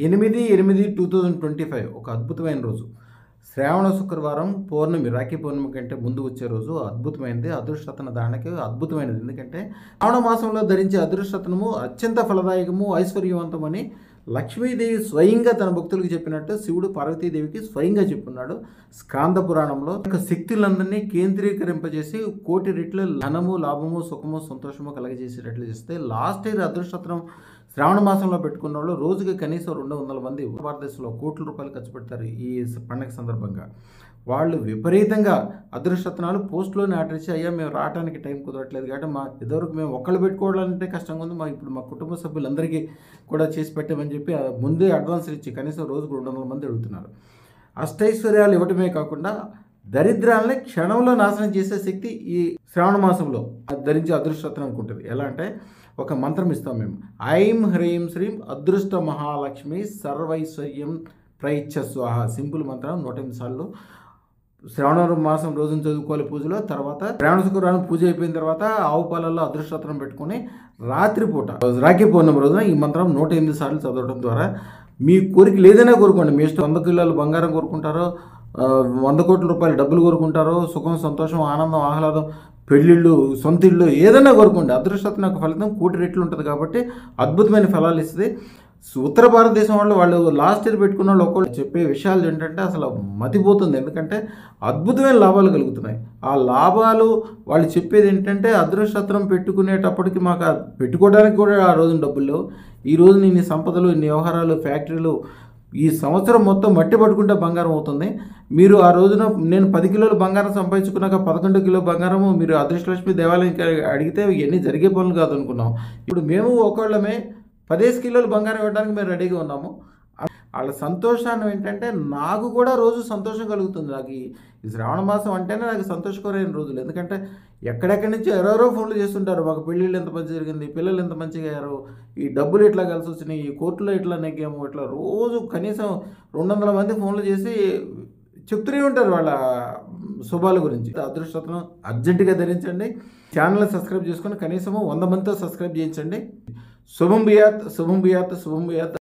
8/8/2025 ఒక అద్భుతమైన రోజు. శ్రావణ శుక్రవారం పౌర్ణమి, రాఖీ పౌర్ణమి కంటే ముందు వచ్చే రోజు అద్భుతమైనది. అదృష్టరత్న దానికి అద్భుతమైనది. ఎందుకంటే శ్రావణ మాసంలో ధరించే అదృష్టరత్నము అత్యంత ఫలదాయకము, ఐశ్వర్యవంతమని లక్ష్మీదేవి స్వయంగా తన భక్తులకు చెప్పినట్టు శివుడు పార్వతీదేవికి స్వయంగా చెప్పున్నాడు. స్కాంద పురాణంలో శక్తులందరినీ కేంద్రీకరింపజేసి కోటి రెట్లు ధనము, లాభము, సుఖము, సంతోషము కలగజేసేటట్లు చేస్తే లాస్ట్ ఇయర్ అదృష్టరత్నం శ్రావణ మాసంలో పెట్టుకున్న వాళ్ళు రోజుకి కనీసం 200 మంది భారతదేశంలో కోట్ల రూపాయలు ఖర్చు పెడతారు ఈ పండగ సందర్భంగా. వాళ్ళు విపరీతంగా అదృష్టరత్నాలు పోస్ట్లోనే ఆర్డర్ ఇచ్చి, అయ్యా మేము రావడానికి టైం కుదరట్లేదు కాబట్టి మా ఇదివరకు మేము ఒక్కళ్ళు పెట్టుకోవాలంటే కష్టంగా ఉంది, ఇప్పుడు మా కుటుంబ సభ్యులందరికీ కూడా చేసి పెట్టామని చెప్పి ముందే అడ్వాన్స్ ఇచ్చి కనీసం రోజుకు 200 మంది అడుగుతున్నారు. అష్టైశ్వర్యాలు ఇవ్వటమే కాకుండా దరిద్రాలని క్షణంలో నాశనం చేసే శక్తి ఈ శ్రావణ మాసంలో ధరించే అదృష్టరత్నానికి ఉంటుంది. ఎలా అంటే ఒక మంత్రం ఇస్తాం మేము. ఐం హ్రీం శ్రీం అదృష్ట మహాలక్ష్మి సర్వైశ్వర్యం ప్రయిచ్చ స్వాహ. సింపుల్ మంత్రం 108 సార్లు శ్రావణ మాసం రోజున చదువుకోవాలి పూజలో. తర్వాత శ్రావణ శుక్రవారం పూజ అయిపోయిన తర్వాత ఆవు పాలల్లో అదృష్టరత్నం పెట్టుకుని రాత్రిపూట రాఖీ పౌర్ణమి రోజున ఈ మంత్రం 108 సార్లు చదవడం ద్వారా మీ కోరికలు ఏదైనా కోరుకోండి. మీ ఇష్టం 100 కిలోలు బంగారం కోరుకుంటారో, 100 కోట్ల రూపాయలు డబ్బులు కోరుకుంటారో, సుఖం, సంతోషం, ఆనందం, ఆహ్లాదం, పెళ్ళిళ్ళు, సొంత ఇళ్ళు ఏదైనా కోరుకోండి. అదృష్టరత్న యొక్క ఫలితం కోటి రెట్లు ఉంటుంది కాబట్టి అద్భుతమైన ఫలాలు ఇస్తుంది. ఉత్తర భారతదేశం వాళ్ళు లాస్ట్ ఇయర్ పెట్టుకున్న వాళ్ళు ఒక్కళ్ళు చెప్పే విషయాలు ఏంటంటే అసలు మతిపోతుంది. ఎందుకంటే అద్భుతమైన లాభాలు కలుగుతున్నాయి. ఆ లాభాలు వాళ్ళు చెప్పేది ఏంటంటే అదృష్టరత్నం పెట్టుకునేటప్పటికి మాకు పెట్టుకోవడానికి కూడా ఆ రోజున డబ్బులు, ఈ రోజు ఇన్ని సంపదలు, ఇన్ని వ్యవహారాలు, ఫ్యాక్టరీలు, ఈ సంవత్సరం మొత్తం మట్టి పట్టుకుంటే బంగారం అవుతుంది. మీరు ఆ రోజున నేను 10 కిలోలు బంగారం సంపాదించుకున్నాక 11 కిలో బంగారము మీరు అదృష్టలక్ష్మి దేవాలయానికి అడిగితే ఇవన్నీ జరిగే పనులు కాదు అనుకున్నాం. ఇప్పుడు మేము ఒకళ్ళమే 10 కిలోలు బంగారం ఇవ్వడానికి మేము రెడీగా ఉన్నాము. వాళ్ళ సంతోషాన్ని ఏంటంటే నాకు కూడా రోజు సంతోషం కలుగుతుంది. నాకు ఈ శ్రావణ మాసం అంటేనే నాకు సంతోషకరమైన రోజులు. ఎందుకంటే ఎక్కడెక్కడి నుంచి ఎవరెవరో ఫోన్లు చేస్తుంటారు, మాకు పెళ్ళిళ్ళు ఎంత మంచి జరిగింది, పిల్లలు ఎంత మంచిగా అయ్యారు, ఈ డబ్బులు ఎట్లా కలిసి వచ్చినాయి, ఈ కోర్టులో ఎట్లా నెగ్గాము, ఇట్లా రోజు కనీసం 200 మంది ఫోన్లు చేసి చెప్తూనే ఉంటారు వాళ్ళ శుభాల గురించి. అదృష్టరత్నం అర్జెంటుగా ధరించండి. ఛానల్ సబ్స్క్రైబ్ చేసుకొని కనీసము 100 మందితో సబ్స్క్రైబ్ చేయించండి. శుభం బియాత్, శుభం బియాత్, శుభం బియాత్.